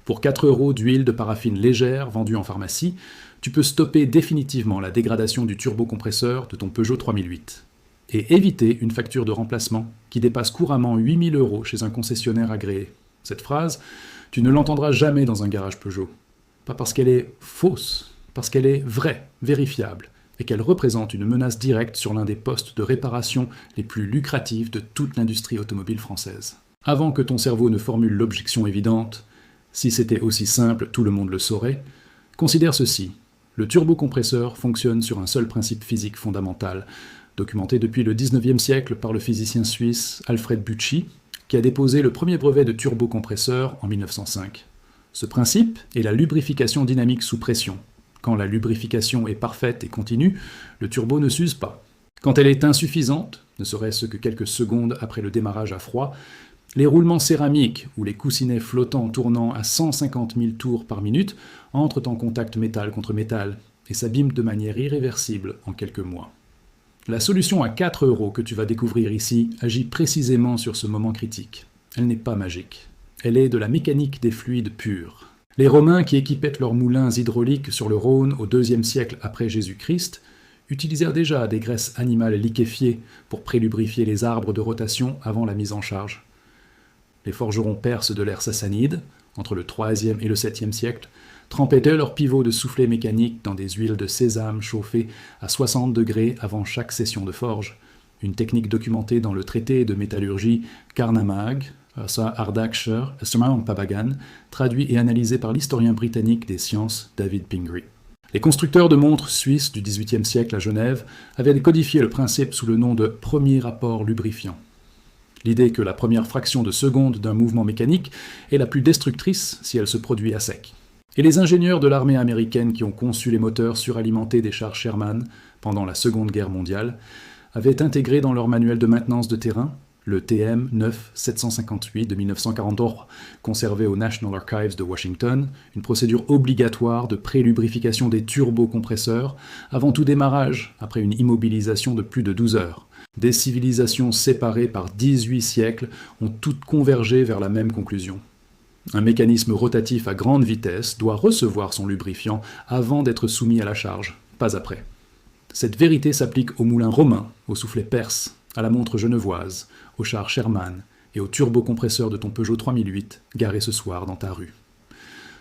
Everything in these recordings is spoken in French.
Pour 4 € d'huile de paraffine légère vendue en pharmacie, tu peux stopper définitivement la dégradation du turbocompresseur de ton Peugeot 3008 et éviter une facture de remplacement qui dépasse couramment 8 000 € chez un concessionnaire agréé. Cette phrase, tu ne l'entendras jamais dans un garage Peugeot. Pas parce qu'elle est fausse, parce qu'elle est vraie, vérifiable, et qu'elle représente une menace directe sur l'un des postes de réparation les plus lucratifs de toute l'industrie automobile française. Avant que ton cerveau ne formule l'objection évidente, si c'était aussi simple, tout le monde le saurait, considère ceci. Le turbocompresseur fonctionne sur un seul principe physique fondamental, documenté depuis le 19e siècle par le physicien suisse Alfred Büchi, qui a déposé le premier brevet de turbocompresseur en 1905. Ce principe est la lubrification dynamique sous pression. Quand la lubrification est parfaite et continue, le turbo ne s'use pas. Quand elle est insuffisante, ne serait-ce que quelques secondes après le démarrage à froid, les roulements céramiques ou les coussinets flottants tournant à 150 000 tours par minute entrent en contact métal contre métal et s'abîment de manière irréversible en quelques mois. La solution à 4 € que tu vas découvrir ici agit précisément sur ce moment critique. Elle n'est pas magique. Elle est de la mécanique des fluides purs. Les Romains qui équipaient leurs moulins hydrauliques sur le Rhône au IIe siècle après Jésus-Christ utilisèrent déjà des graisses animales liquéfiées pour prélubrifier les arbres de rotation avant la mise en charge. Les forgerons perses de l'ère sassanide, entre le IIIe et le VIIe siècle, trempaient leurs pivots de soufflet mécanique dans des huiles de sésame chauffées à 60 degrés avant chaque session de forge, une technique documentée dans le traité de métallurgie Carnamag, Ardagshire, Pabagan, traduit et analysé par l'historien britannique des sciences David Pingree. Les constructeurs de montres suisses du XVIIIe siècle à Genève avaient codifié le principe sous le nom de premier rapport lubrifiant. L'idée que la première fraction de seconde d'un mouvement mécanique est la plus destructrice si elle se produit à sec. Et les ingénieurs de l'armée américaine qui ont conçu les moteurs suralimentés des chars Sherman pendant la Seconde Guerre mondiale avaient intégré dans leur manuel de maintenance de terrain, le TM 9758 de 1943, conservé au National Archives de Washington, une procédure obligatoire de prélubrification des turbocompresseurs avant tout démarrage, après une immobilisation de plus de 12 heures. Des civilisations séparées par 18 siècles ont toutes convergé vers la même conclusion. Un mécanisme rotatif à grande vitesse doit recevoir son lubrifiant avant d'être soumis à la charge, pas après. Cette vérité s'applique aux moulins romains, aux soufflets perses, à la montre genevoise, au char Sherman et au turbocompresseur de ton Peugeot 3008 garé ce soir dans ta rue.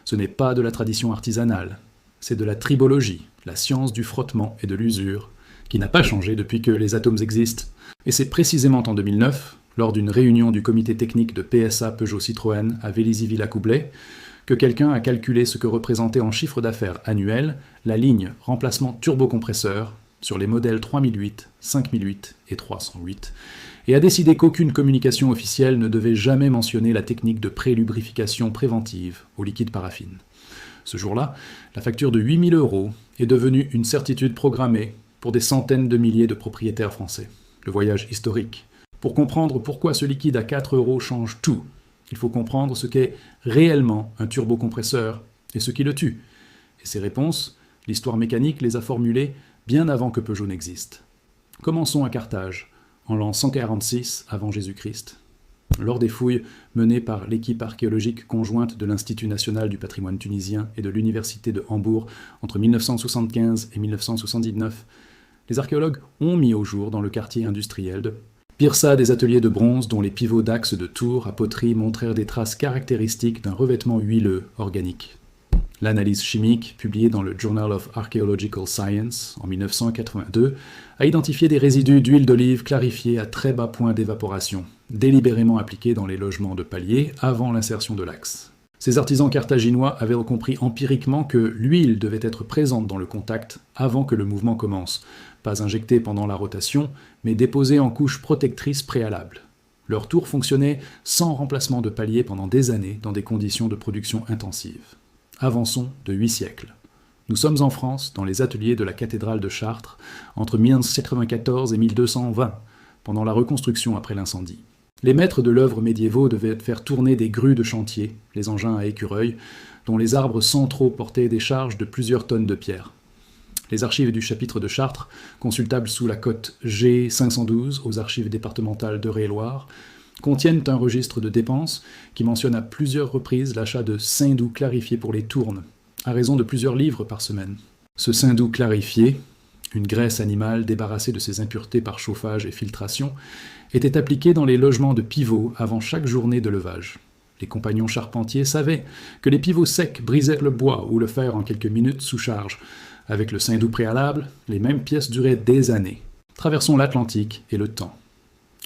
Ce n'est pas de la tradition artisanale, c'est de la tribologie, la science du frottement et de l'usure, qui n'a pas changé depuis que les atomes existent. Et c'est précisément en 2009, lors d'une réunion du comité technique de PSA Peugeot Citroën à Vélizy-Villacoublay, que quelqu'un a calculé ce que représentait en chiffre d'affaires annuel la ligne remplacement turbocompresseur sur les modèles 3008, 5008 et 308, et a décidé qu'aucune communication officielle ne devait jamais mentionner la technique de prélubrification préventive au liquide paraffine. Ce jour-là, la facture de 8 000 € est devenue une certitude programmée pour des centaines de milliers de propriétaires français. Le voyage historique. Pour comprendre pourquoi ce liquide à 4 € change tout, il faut comprendre ce qu'est réellement un turbocompresseur et ce qui le tue. Et ces réponses, l'histoire mécanique les a formulées bien avant que Peugeot n'existe. Commençons à Carthage, en l'an 146 avant Jésus-Christ. Lors des fouilles menées par l'équipe archéologique conjointe de l'Institut national du patrimoine tunisien et de l'Université de Hambourg entre 1975 et 1979, les archéologues ont mis au jour dans le quartier industriel de Pyrsa des ateliers de bronze dont les pivots d'axes de tours à poterie montrèrent des traces caractéristiques d'un revêtement huileux organique. L'analyse chimique, publiée dans le Journal of Archaeological Science en 1982, a identifié des résidus d'huile d'olive clarifiés à très bas point d'évaporation, délibérément appliqués dans les logements de paliers avant l'insertion de l'axe. Ces artisans carthaginois avaient compris empiriquement que l'huile devait être présente dans le contact avant que le mouvement commence, pas injectée pendant la rotation, mais déposée en couche protectrice préalable. Leur tour fonctionnait sans remplacement de palier pendant des années dans des conditions de production intensive. Avançons de 8 siècles. Nous sommes en France, dans les ateliers de la cathédrale de Chartres, entre 1194 et 1220, pendant la reconstruction après l'incendie. Les maîtres de l'œuvre médiévaux devaient faire tourner des grues de chantier, les engins à écureuil, dont les arbres centraux portaient des charges de plusieurs tonnes de pierre. Les archives du chapitre de Chartres, consultables sous la cote G512 aux archives départementales d'Eure-et-Loir, contiennent un registre de dépenses qui mentionne à plusieurs reprises l'achat de saindoux clarifié pour les tournes, à raison de plusieurs livres par semaine. Ce saindoux clarifié, une graisse animale débarrassée de ses impuretés par chauffage et filtration, était appliqué dans les logements de pivots avant chaque journée de levage. Les compagnons charpentiers savaient que les pivots secs brisaient le bois ou le fer en quelques minutes sous charge. Avec le saindoux préalable, les mêmes pièces duraient des années. Traversons l'Atlantique et le temps.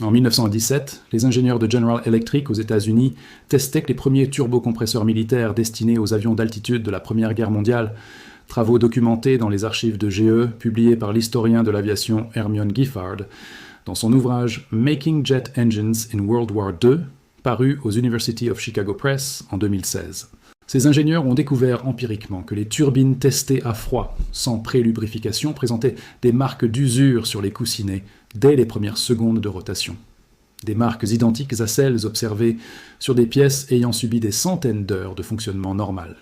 En 1917, les ingénieurs de General Electric aux États-Unis testaient les premiers turbocompresseurs militaires destinés aux avions d'altitude de la Première Guerre mondiale, travaux documentés dans les archives de GE, publiés par l'historien de l'aviation Hermione Giffard, dans son ouvrage Making Jet Engines in World War II, paru aux University of Chicago Press en 2016. Ces ingénieurs ont découvert empiriquement que les turbines testées à froid, sans prélubrification, présentaient des marques d'usure sur les coussinets dès les premières secondes de rotation. Des marques identiques à celles observées sur des pièces ayant subi des centaines d'heures de fonctionnement normal.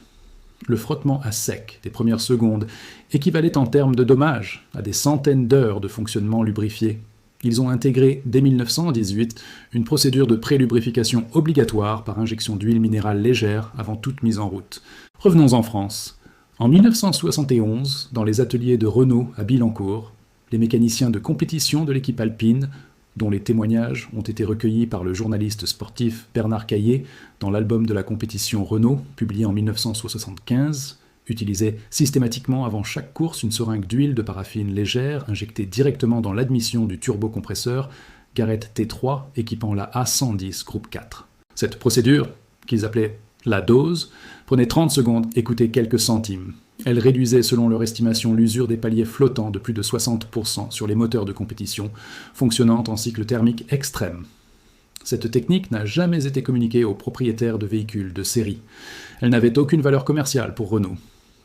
Le frottement à sec des premières secondes équivalait en termes de dommages à des centaines d'heures de fonctionnement lubrifié. Ils ont intégré, dès 1918, une procédure de prélubrification obligatoire par injection d'huile minérale légère avant toute mise en route. Revenons en France. En 1971, dans les ateliers de Renault à Billancourt, les mécaniciens de compétition de l'équipe alpine, dont les témoignages ont été recueillis par le journaliste sportif Bernard Caillé dans l'album de la compétition Renault, publié en 1975, utilisaient systématiquement avant chaque course une seringue d'huile de paraffine légère injectée directement dans l'admission du turbocompresseur Garrett T3 équipant la A110 groupe 4. Cette procédure, qu'ils appelaient la dose, prenait 30 secondes et coûtait quelques centimes. Elle réduisait selon leur estimation l'usure des paliers flottants de plus de 60% sur les moteurs de compétition, fonctionnant en cycle thermique extrême. Cette technique n'a jamais été communiquée aux propriétaires de véhicules de série. Elle n'avait aucune valeur commerciale pour Renault.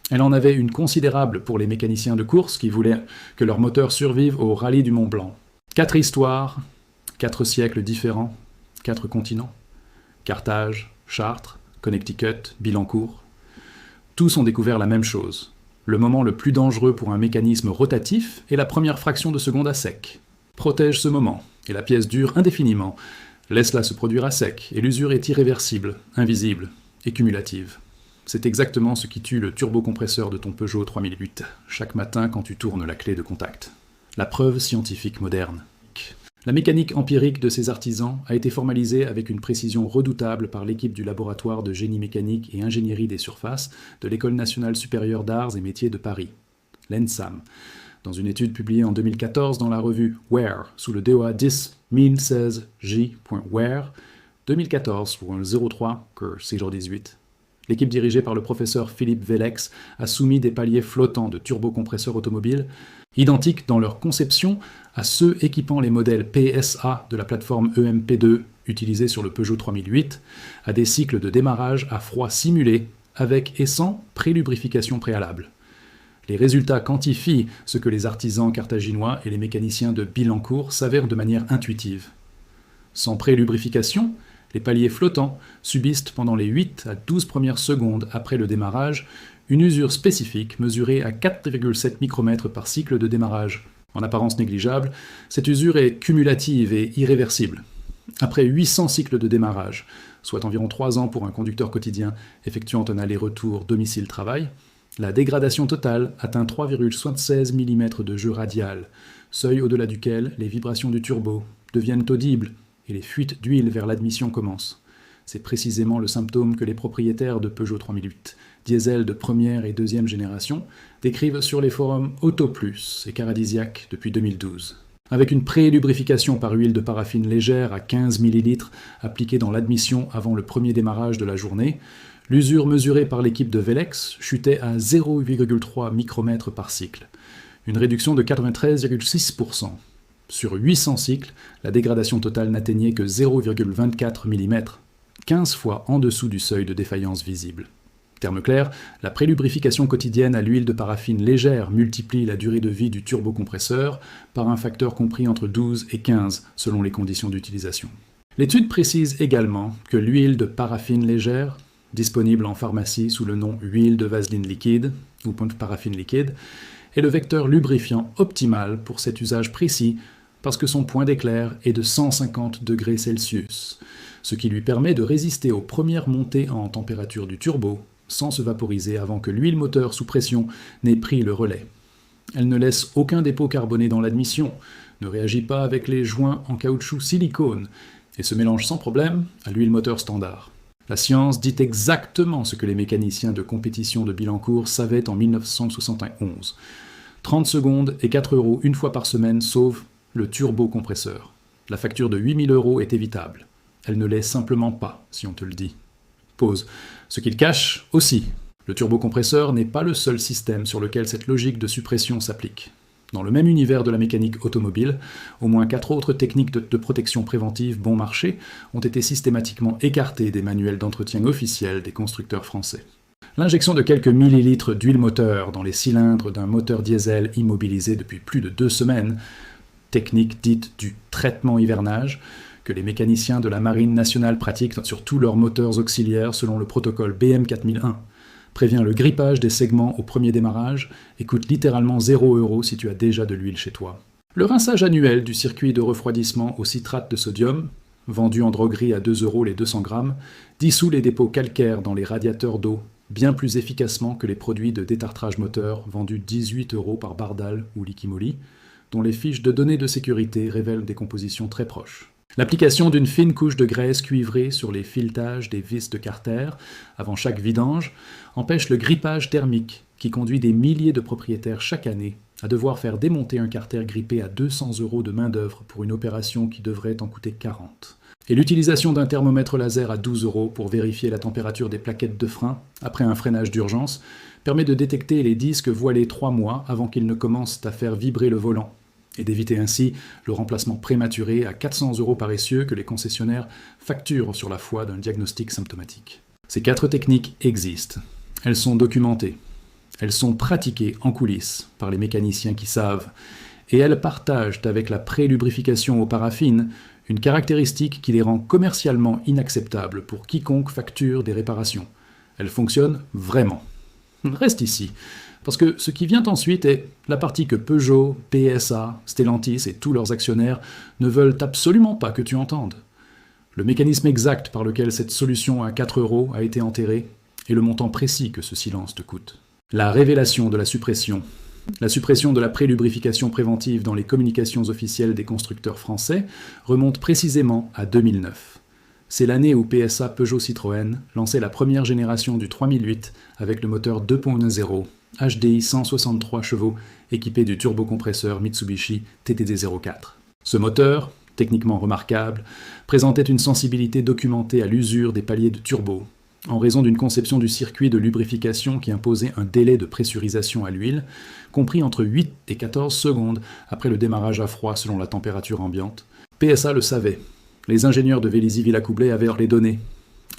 Elle en avait une considérable pour les mécaniciens de course qui voulaient que leurs moteurs survivent au rallye du Mont Blanc. 4 histoires, 4 siècles différents, 4 continents. Carthage, Chartres, Connecticut, Billancourt. Tous ont découvert la même chose. Le moment le plus dangereux pour un mécanisme rotatif est la première fraction de seconde à sec. Protège ce moment, et la pièce dure indéfiniment. Laisse-la se produire à sec, et l'usure est irréversible, invisible et cumulative. C'est exactement ce qui tue le turbocompresseur de ton Peugeot 3008, chaque matin quand tu tournes la clé de contact. La preuve scientifique moderne. La mécanique empirique de ces artisans a été formalisée avec une précision redoutable par l'équipe du laboratoire de génie mécanique et ingénierie des surfaces de l'École nationale supérieure d'arts et métiers de Paris, l'ENSAM, dans une étude publiée en 2014 dans la revue Wear, sous le DOA 10 1016 J.Wear, 2014.03 6/18. L'équipe dirigée par le professeur Philippe Vélex a soumis des paliers flottants de turbocompresseurs automobiles, identiques dans leur conception à ceux équipant les modèles PSA de la plateforme EMP2 utilisée sur le Peugeot 3008, à des cycles de démarrage à froid simulés, avec et sans prélubrification préalable. Les résultats quantifient ce que les artisans carthaginois et les mécaniciens de Billancourt s'avèrent de manière intuitive. Sans prélubrification, les paliers flottants subissent pendant les 8 à 12 premières secondes après le démarrage une usure spécifique mesurée à 4,7 micromètres par cycle de démarrage. En apparence négligeable, cette usure est cumulative et irréversible. Après 800 cycles de démarrage, soit environ 3 ans pour un conducteur quotidien effectuant un aller-retour domicile-travail, la dégradation totale atteint 3,76 mm de jeu radial, seuil au-delà duquel les vibrations du turbo deviennent audibles et les fuites d'huile vers l'admission commencent. C'est précisément le symptôme que les propriétaires de Peugeot 3008, diesel de première et deuxième génération, décrivent sur les forums AutoPlus et Caradisiac depuis 2012. Avec une pré-lubrification par huile de paraffine légère à 15 ml appliquée dans l'admission avant le premier démarrage de la journée, l'usure mesurée par l'équipe de Vélex chutait à 0,3 micromètres par cycle, une réduction de 93,6%. Sur 800 cycles, la dégradation totale n'atteignait que 0,24 mm, 15 fois en dessous du seuil de défaillance visible. Terme clair, la prélubrification quotidienne à l'huile de paraffine légère multiplie la durée de vie du turbocompresseur par un facteur compris entre 12 et 15 selon les conditions d'utilisation. L'étude précise également que l'huile de paraffine légère, disponible en pharmacie sous le nom huile de vaseline liquide ou paraffine liquide, est le vecteur lubrifiant optimal pour cet usage précis parce que son point d'éclair est de 150 degrés Celsius, ce qui lui permet de résister aux premières montées en température du turbo sans se vaporiser avant que l'huile moteur sous pression n'ait pris le relais. Elle ne laisse aucun dépôt carboné dans l'admission, ne réagit pas avec les joints en caoutchouc silicone et se mélange sans problème à l'huile moteur standard. La science dit exactement ce que les mécaniciens de compétition de Billancourt savaient en 1971. 30 secondes et 4 € une fois par semaine sauvent le turbocompresseur. La facture de 8 000 € est évitable. Elle ne l'est simplement pas, si on te le dit. Pause. Ce qu'il cache aussi. Le turbocompresseur n'est pas le seul système sur lequel cette logique de suppression s'applique. Dans le même univers de la mécanique automobile, au moins 4 autres techniques de protection préventive bon marché ont été systématiquement écartées des manuels d'entretien officiels des constructeurs français. L'injection de quelques millilitres d'huile moteur dans les cylindres d'un moteur diesel immobilisé depuis plus de 2 semaines, technique dite du traitement hivernage, que les mécaniciens de la Marine nationale pratiquent sur tous leurs moteurs auxiliaires selon le protocole BM 4001, prévient le grippage des segments au premier démarrage et coûte littéralement 0 € si tu as déjà de l'huile chez toi. Le rinçage annuel du circuit de refroidissement au citrate de sodium, vendu en droguerie à 2 € les 200 grammes, dissout les dépôts calcaires dans les radiateurs d'eau bien plus efficacement que les produits de détartrage moteur vendus 18 € par Bardal ou Liquimoli, dont les fiches de données de sécurité révèlent des compositions très proches. L'application d'une fine couche de graisse cuivrée sur les filetages des vis de carter avant chaque vidange empêche le grippage thermique qui conduit des milliers de propriétaires chaque année à devoir faire démonter un carter grippé à 200 € de main-d'œuvre pour une opération qui devrait en coûter 40. Et l'utilisation d'un thermomètre laser à 12 € pour vérifier la température des plaquettes de frein après un freinage d'urgence permet de détecter les disques voilés 3 mois avant qu'ils ne commencent à faire vibrer le volant, et d'éviter ainsi le remplacement prématuré à 400 € par essieu que les concessionnaires facturent sur la foi d'un diagnostic symptomatique. Ces 4 techniques existent. Elles sont documentées. Elles sont pratiquées en coulisses par les mécaniciens qui savent. Et elles partagent avec la pré-lubrification aux paraffines une caractéristique qui les rend commercialement inacceptables pour quiconque facture des réparations. Elles fonctionnent vraiment. Reste ici. Parce que ce qui vient ensuite est la partie que Peugeot, PSA, Stellantis et tous leurs actionnaires ne veulent absolument pas que tu entendes. Le mécanisme exact par lequel cette solution à 4 € a été enterrée et le montant précis que ce silence te coûte. La révélation de la suppression de la prélubrification préventive dans les communications officielles des constructeurs français remonte précisément à 2009. C'est l'année où PSA Peugeot Citroën lançait la première génération du 3008 avec le moteur 2.0 HDI 163 chevaux équipé du turbocompresseur Mitsubishi TTD04. Ce moteur, techniquement remarquable, présentait une sensibilité documentée à l'usure des paliers de turbo, en raison d'une conception du circuit de lubrification qui imposait un délai de pressurisation à l'huile, compris entre 8 et 14 secondes après le démarrage à froid selon la température ambiante. PSA le savait. Les ingénieurs de Vélizy-Villacoublay avaient les données.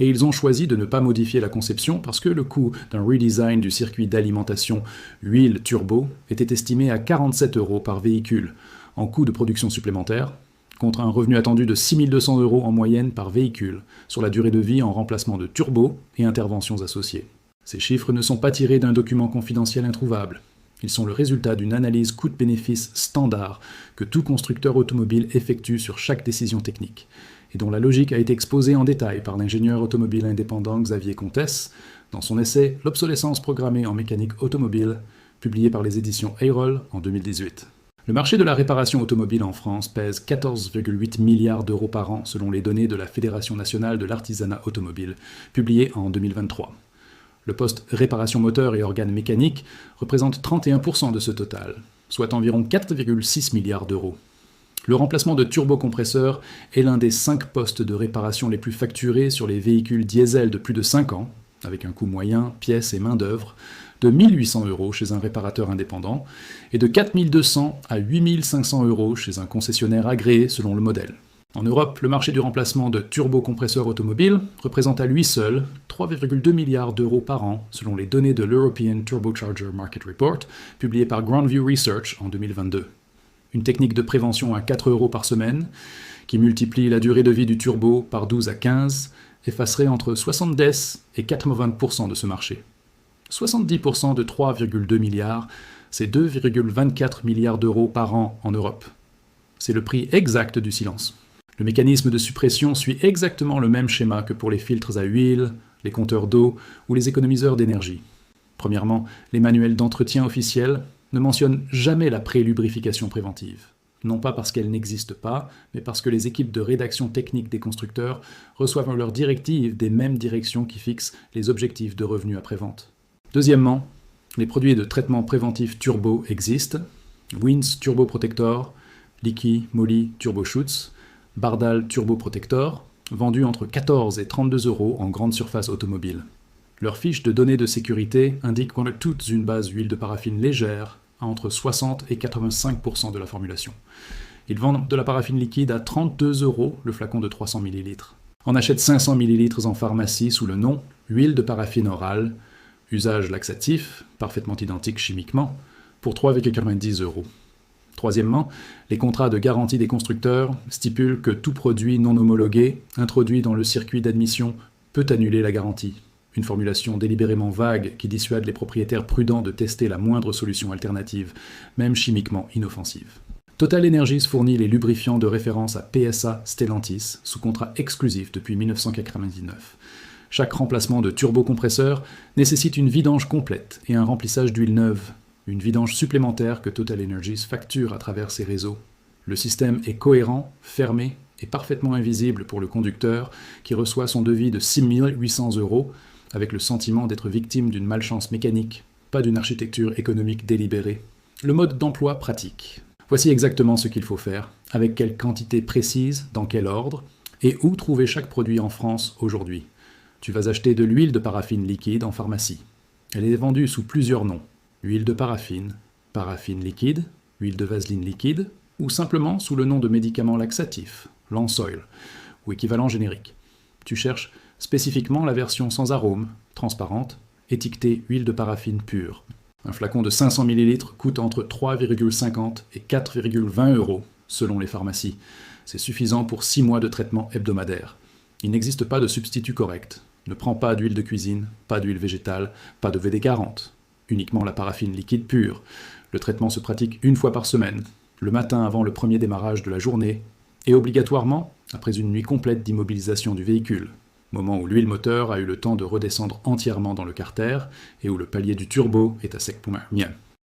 Et ils ont choisi de ne pas modifier la conception parce que le coût d'un redesign du circuit d'alimentation huile turbo était estimé à 47 € par véhicule, en coût de production supplémentaire, contre un revenu attendu de 6 200 € en moyenne par véhicule, sur la durée de vie en remplacement de turbo et interventions associées. Ces chiffres ne sont pas tirés d'un document confidentiel introuvable. Ils sont le résultat d'une analyse coût-bénéfice standard que tout constructeur automobile effectue sur chaque décision technique, et dont la logique a été exposée en détail par l'ingénieur automobile indépendant Xavier Comtesse dans son essai « L'obsolescence programmée en mécanique automobile », publié par les éditions Eyroll en 2018. Le marché de la réparation automobile en France pèse 14,8 milliards € par an selon les données de la Fédération nationale de l'artisanat automobile, publiées en 2023. Le poste réparation moteur et organes mécaniques représente 31% de ce total, soit environ 4,6 milliards d'euros. Le remplacement de turbocompresseurs est l'un des 5 postes de réparation les plus facturés sur les véhicules diesel de plus de 5 ans, avec un coût moyen, pièces et main-d'œuvre, de 1 800 € chez un réparateur indépendant et de 4 200 à 8 500 € chez un concessionnaire agréé selon le modèle. En Europe, le marché du remplacement de turbocompresseurs automobiles représente à lui seul 3,2 milliards d'euros par an selon les données de l'European Turbocharger Market Report, publié par Grandview Research en 2022. Une technique de prévention à 4 € par semaine, qui multiplie la durée de vie du turbo par 12 à 15, effacerait entre 70 et 80% de ce marché. 70% de 3,2 milliards, c'est 2,24 milliards d'euros par an en Europe. c'est le prix exact du silence. Le mécanisme de suppression suit exactement le même schéma que pour les filtres à huile, les compteurs d'eau ou les économiseurs d'énergie. Premièrement, les manuels d'entretien officiels ne mentionnent jamais la prélubrification préventive. Non pas parce qu'elle n'existe pas, mais parce que les équipes de rédaction technique des constructeurs reçoivent leurs directives des mêmes directions qui fixent les objectifs de revenus après-vente. Deuxièmement, les produits de traitement préventif turbo existent. Wins Turbo Protector, Leaky Moly Turbo Schutz, Bardal Turbo Protector, vendus entre 14 et 32 € en grande surface automobile. Leur fiche de données de sécurité indique qu'on a toutes une base huile de paraffine légère à entre 60 et 85% de la formulation. Ils vendent de la paraffine liquide à 32 € le flacon de 300 ml. On achète 500 ml en pharmacie sous le nom huile de paraffine orale, usage laxatif, parfaitement identique chimiquement, pour 3,90 €. Troisièmement, les contrats de garantie des constructeurs stipulent que tout produit non homologué introduit dans le circuit d'admission peut annuler la garantie. Une formulation délibérément vague qui dissuade les propriétaires prudents de tester la moindre solution alternative, même chimiquement inoffensive. Total Energies fournit les lubrifiants de référence à PSA Stellantis, sous contrat exclusif depuis 1999. Chaque remplacement de turbocompresseur nécessite une vidange complète et un remplissage d'huile neuve, une vidange supplémentaire que Total Energies facture à travers ses réseaux. Le système est cohérent, fermé et parfaitement invisible pour le conducteur qui reçoit son devis de 6 800 € avec le sentiment d'être victime d'une malchance mécanique, pas d'une architecture économique délibérée. Le mode d'emploi pratique. Voici exactement ce qu'il faut faire, avec quelle quantité précise, dans quel ordre, et où trouver chaque produit en France aujourd'hui. Tu vas acheter de l'huile de paraffine liquide en pharmacie. Elle est vendue sous plusieurs noms. Huile de paraffine, paraffine liquide, huile de vaseline liquide, ou simplement sous le nom de médicament laxatif, Lansoil, ou équivalent générique. Tu cherches spécifiquement la version sans arôme, transparente, étiquetée huile de paraffine pure. Un flacon de 500 ml coûte entre 3,50 et 4,20 € selon les pharmacies. C'est suffisant pour 6 mois de traitement hebdomadaire. Il n'existe pas de substitut correct. Ne prends pas d'huile de cuisine, pas d'huile végétale, pas de VD40. Uniquement la paraffine liquide pure. Le traitement se pratique une fois par semaine, le matin avant le premier démarrage de la journée, et obligatoirement après une nuit complète d'immobilisation du véhicule, moment où l'huile moteur a eu le temps de redescendre entièrement dans le carter et où le palier du turbo est à sec pour mien.